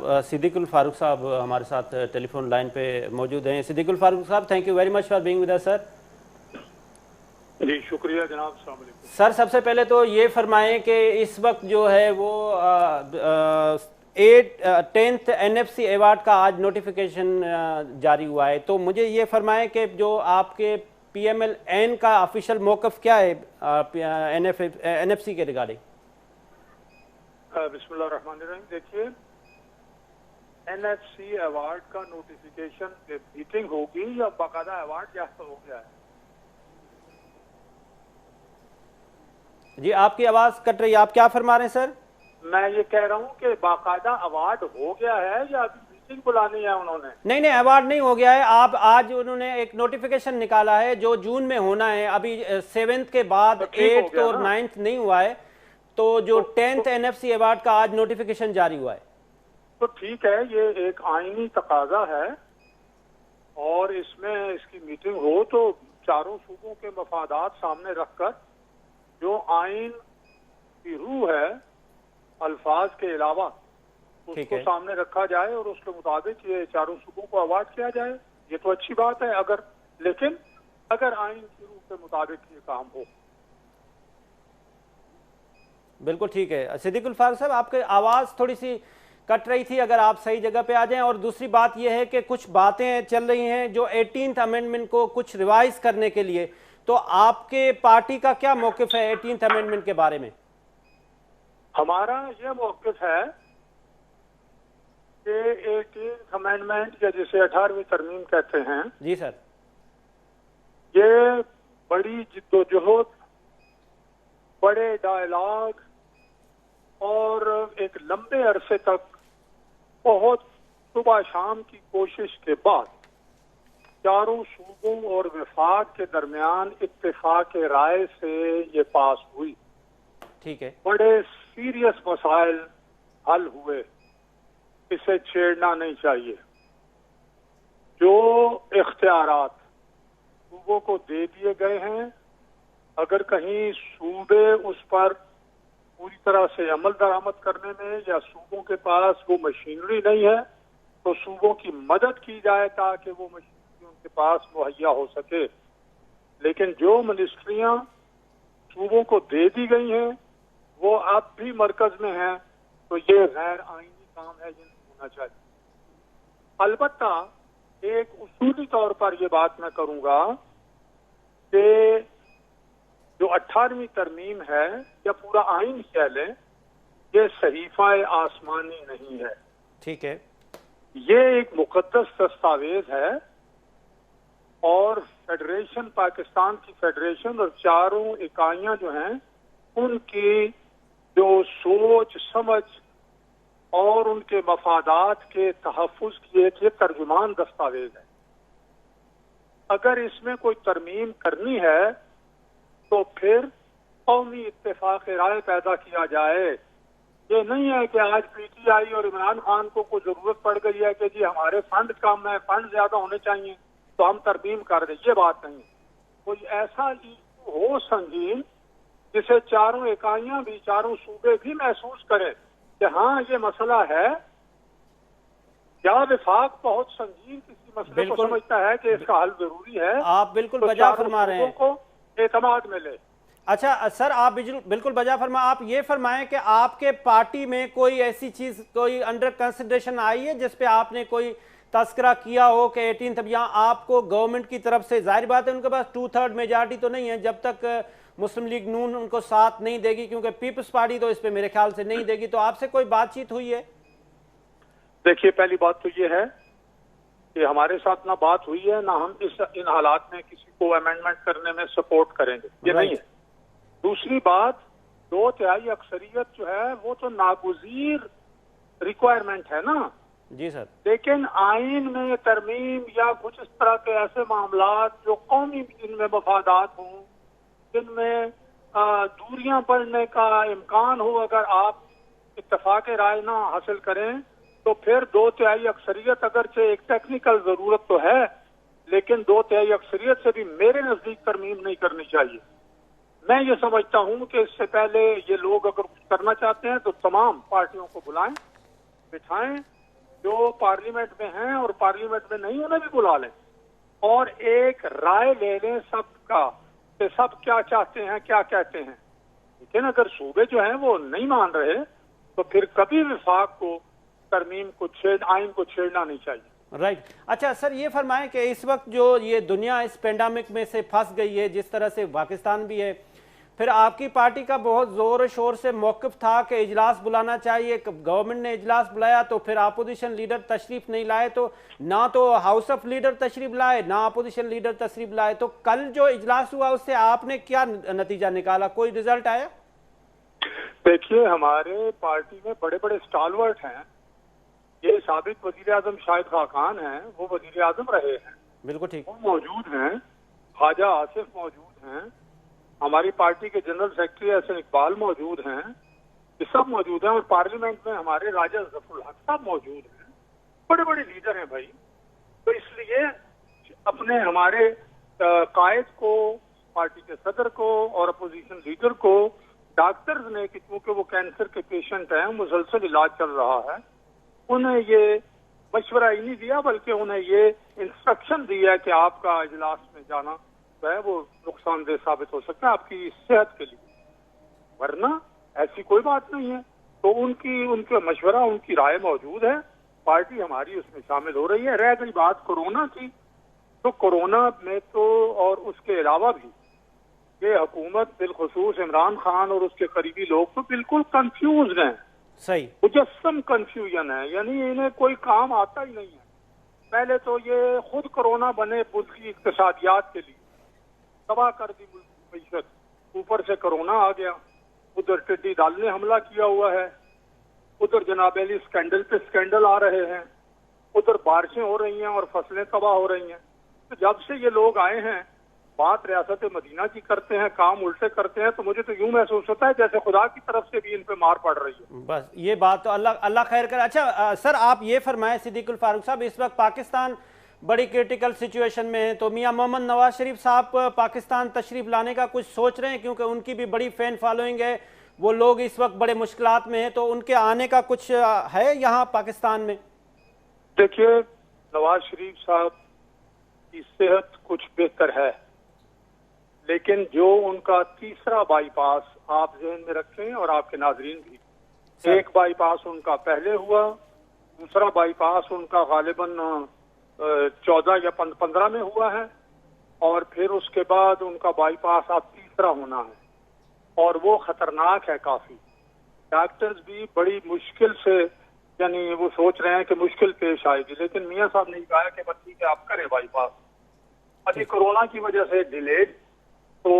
सिद्दीकुल फारूक साहब हमारे साथ टेलीफोन लाइन पे मौजूद हैं। सिद्दीकुल फारूक साहब, thank you very much for being with us sir. जी शुक्रिया जनाब। अस्सलाम वालेकुम सर, सबसे पहले तो ये फरमाएं कि इस वक्त जो है वो 10th NFC अवार्ड का आज नोटिफिकेशन जारी हुआ है, तो मुझे ये फरमाएं कि जो आपके PMLN का ऑफिशियल मौक़िफ़ क्या है NFC के रिगार्डिंग। बिस्मिल्लाहिर्रहमानिर्रहीम। देखिए, NFC अवार्ड का नोटिफिकेशन मीटिंग होगी या बाकायदा अवार्ड जैसा हो गया है? जी, आपकी आवाज़ कट रही है, आप क्या फरमा रहे हैं सर? मैं ये कह रहा हूँ कि बाकायदा अवार्ड हो गया है या अभी मीटिंग बुलानी है उन्होंने? नहीं, अवार्ड नहीं हो गया है। आप आज उन्होंने एक नोटिफिकेशन निकाला है जो जून में होना है। अभी 7th के बाद तो 8th और 9th नहीं हुआ है, तो जो 10th NFC अवार्ड का आज नोटिफिकेशन जारी हुआ है। तो ठीक है, ये एक आईनी तकाजा है और इसमें इसकी मीटिंग हो तो चारों सूबों के मफादात सामने रखकर जो आइन की रूह है अल्फाज के अलावा उसको सामने रखा जाए और उसके मुताबिक ये चारों सूबों को अवार्ड किया जाए। ये तो अच्छी बात है, लेकिन अगर आइन की रूह के मुताबिक ये काम हो। बिल्कुल ठीक है। सिद्दीकुल फारूक साहब, आपकी आवाज़ थोड़ी सी कट रही थी, अगर आप सही जगह पे आ जाएं। और दूसरी बात यह है कि कुछ बातें चल रही हैं जो 18th अमेंडमेंट को कुछ रिवाइज करने के लिए, तो आपके पार्टी का क्या मौक़िफ़ है 18th अमेंडमेंट के बारे में? हमारा यह मौक़िफ़ है कि 18th अमेंडमेंट या जिसे 18वीं तरमीम कहते हैं, जी सर, ये बड़ी जिद्दोजहद, बड़े डायलॉग और एक लंबे अरसे तक बहुत सुबह शाम की कोशिश के बाद चारों सूबों और वफाक के दरमियान इत्तेफाक राय से ये पास हुई। ठीक है, बड़े सीरियस मसाइल हल हुए, इसे छेड़ना नहीं चाहिए। जो इख्तियारात सूबों को दे दिए गए हैं, अगर कहीं सूबे उस पर पूरी तरह से अमल दरामद करने में या सूबों के पास वो मशीनरी नहीं है तो सूबों की मदद की जाए ताकि वो मशीनरी उनके पास मुहैया हो सके। लेकिन जो मिनिस्ट्रियां सूबों को दे दी गई हैं वो अब भी मरकज में हैं, तो ये गैर आईनी काम है, ये नहीं होना चाहिए। अलबत्ता एक उसूली तौर पर ये बात मैं करूंगा कि जो 18वीं तरमीम है या पूरा आइन कह लें, ये सहीफा आसमानी नहीं है। ठीक है, ये एक मुकद्दस दस्तावेज है और फेडरेशन, पाकिस्तान की फेडरेशन और चारों इकाइयां जो हैं उनकी जो सोच समझ और उनके मफादात के तहफ़्फ़ुज़ की एक ये तर्जुमान दस्तावेज है। अगर इसमें कोई तरमीम करनी है तो फिर कौमी इत्तेफाक राय पैदा किया जाए। ये नहीं है कि आज PTI और इमरान खान को कोई जरूरत पड़ गई है कि जी हमारे फंड कम है, फंड ज्यादा होने चाहिए तो हम तरमीम कर दें, ये बात नहीं। कोई ऐसा इशू हो संगीन जिसे चारों इकाइयां भी, चारों सूबे भी महसूस करें कि हाँ ये मसला है, या विफाक बहुत संगीन किसी मसले को समझता है कि इसका हल जरूरी है। आप बिल्कुल बजा फरमा रहे हैं, को एतमाद मिले। अच्छा सर, आप बिल्कुल बजा फरमा। आप ये फरमाएं कि आपके पार्टी में कोई ऐसी चीज कोई अंडर कंसिडरेशन आई है जिस पे आपने कोई तस्करा किया हो कि 18th अब यहाँ आपको गवर्नमेंट की तरफ से, जाहिर बात है उनके पास 2/3 मेजॉरिटी तो नहीं है, जब तक मुस्लिम लीग नून उनको साथ नहीं देगी, क्योंकि पीपल्स पार्टी तो इस पे मेरे ख्याल से नहीं देगी, तो आपसे कोई बातचीत हुई है? देखिए, पहली बात तो ये है कि हमारे साथ ना बात हुई है, ना हम इन हालात में किसी को अमेंडमेंट करने में सपोर्ट करेंगे, ये नहीं है। दूसरी बात, 2/3 अक्सरियत जो है वो तो नागुज़ीर रिक्वायरमेंट है ना। जी सर, लेकिन आइन में तरमीम या कुछ इस तरह के ऐसे मामलात जो कौमी जिनमें मफादात हों, जिनमें दूरियां बढ़ने का इम्कान हो, अगर आप इत्तफाक राय ना हासिल करें तो फिर 2/3 अक्सरियत, अगरचे एक टेक्निकल जरूरत तो है, लेकिन 2/3 अक्सरियत से भी मेरे नजदीक तरमीम नहीं करनी चाहिए। मैं ये समझता हूँ कि इससे पहले ये लोग अगर कुछ करना चाहते हैं तो तमाम पार्टियों को बुलाएं, बिठाएं जो पार्लियामेंट में हैं और पार्लियामेंट में नहीं उन्हें भी बुला लें और एक राय ले लें सबका कि सब क्या चाहते हैं, क्या कहते हैं। लेकिन अगर सूबे जो हैं वो नहीं मान रहे तो फिर कभी विफाक को तरमीम को आइन को छेड़ना नहीं चाहिए। राइट। अच्छा सर, ये फरमाएं कि इस वक्त जो ये दुनिया इस पेंडेमिक में से फंस गई है, जिस तरह से पाकिस्तान भी है, फिर आपकी पार्टी का बहुत जोर शोर से मौक़िफ़ था कि इजलास बुलाना चाहिए। गवर्नमेंट ने इजलास बुलाया तो फिर अपोजिशन लीडर तशरीफ नहीं लाए, तो ना तो हाउस ऑफ लीडर तशरीफ लाए ना अपोजिशन लीडर तशरीफ लाए। तो कल जो इजलास हुआ उससे आपने क्या नतीजा निकाला, कोई रिजल्ट आया? देखिए, हमारे पार्टी में बड़े बड़े स्टालवर्ट हैं। ये साबिक वजीर आजम शाहिद खाकान हैं, वो वजीर आजम रहे हैं, बिल्कुल ठीक, वो मौजूद हैं। ख्वाजा आसिफ मौजूद हैं, हमारी पार्टी के जनरल सेक्रेटरी एहसन इकबाल मौजूद हैं, ये सब मौजूद हैं। और पार्लियामेंट में हमारे राजा जफरुल हक साहब मौजूद हैं। बड़े बड़े लीडर हैं भाई। तो इसलिए अपने हमारे कायद को, पार्टी के सदर को और अपोजिशन लीडर को डॉक्टर्स ने, कि क्योंकि वो कैंसर के पेशेंट हैं, मुसलसल इलाज चल रहा है, उन्हें ये मशवरा ही नहीं दिया बल्कि उन्हें ये इंस्ट्रक्शन दिया है कि आपका इजलास में जाना जो है वो नुकसानदेह साबित हो सकता है आपकी सेहत के लिए, वरना ऐसी कोई बात नहीं है। तो उनका मशवरा, उनकी राय मौजूद है, पार्टी हमारी उसमें शामिल हो रही है। रह गई बात कोरोना की, तो कोरोना में तो और उसके अलावा भी ये हुकूमत, बिलखुसूस इमरान खान और उसके करीबी लोग तो बिल्कुल कंफ्यूज हैं। सही, मुजस्सम कंफ्यूजन है, यानी इन्हें कोई काम आता ही नहीं है। पहले तो ये खुद कोरोना बने मुल्क की इक्तिसादियात के लिए, तबाह कर दी मुल्क की मईशत, ऊपर से कोरोना आ गया, उधर टिड्डी दाल ने हमला किया हुआ है, उधर जनाब अली स्कैंडल पे स्कैंडल आ रहे हैं, उधर बारिशें हो रही हैं और फसलें तबाह हो रही हैं। तो जब से ये लोग आए हैं, बात रियासत मदीना की करते हैं, काम उल्टे करते हैं, तो मुझे तो यूं महसूस होता है जैसे खुदा की तरफ से भी इन पे मार पड़ रही है। बस ये बात तो अल्लाह खैर कर। अच्छा सर, आप ये फरमाएं, सिद्दीकुल फारूक साहब, इस वक्त पाकिस्तान बड़ी क्रिटिकल सिचुएशन में है, तो मियां मोहम्मद नवाज शरीफ साहब पाकिस्तान तशरीफ लाने का कुछ सोच रहे हैं? क्योंकि उनकी भी बड़ी फैन फॉलोइंग है, वो लोग इस वक्त बड़े मुश्किलात में हैं, तो उनके आने का कुछ है यहाँ पाकिस्तान में? देखिए, नवाज शरीफ साहब की सेहत कुछ बेहतर है, लेकिन जो उनका तीसरा बाईपास आप ज़हन में रखें और आपके नाजरीन भी, एक बाईपास उनका पहले हुआ, दूसरा बाईपास उनका गालिबन 14 या 15 में हुआ है, और फिर उसके बाद उनका बाईपास अब तीसरा होना है, और वो खतरनाक है काफी। डॉक्टर्स भी बड़ी मुश्किल से, यानी वो सोच रहे हैं कि मुश्किल पेश आएगी, लेकिन मियां साहब ने कहा कि बच्ची के आप करें बाईपास। अभी कोरोना की वजह से डिलेड, तो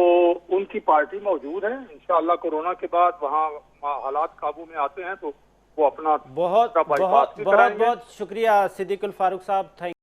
उनकी पार्टी मौजूद है। इंशाअल्लाह कोरोना के बाद वहाँ हालात काबू में आते हैं तो वो अपना बहुत बहुत बहुत बहुत शुक्रिया सिद्दीकुल फारूक साहब। थैंक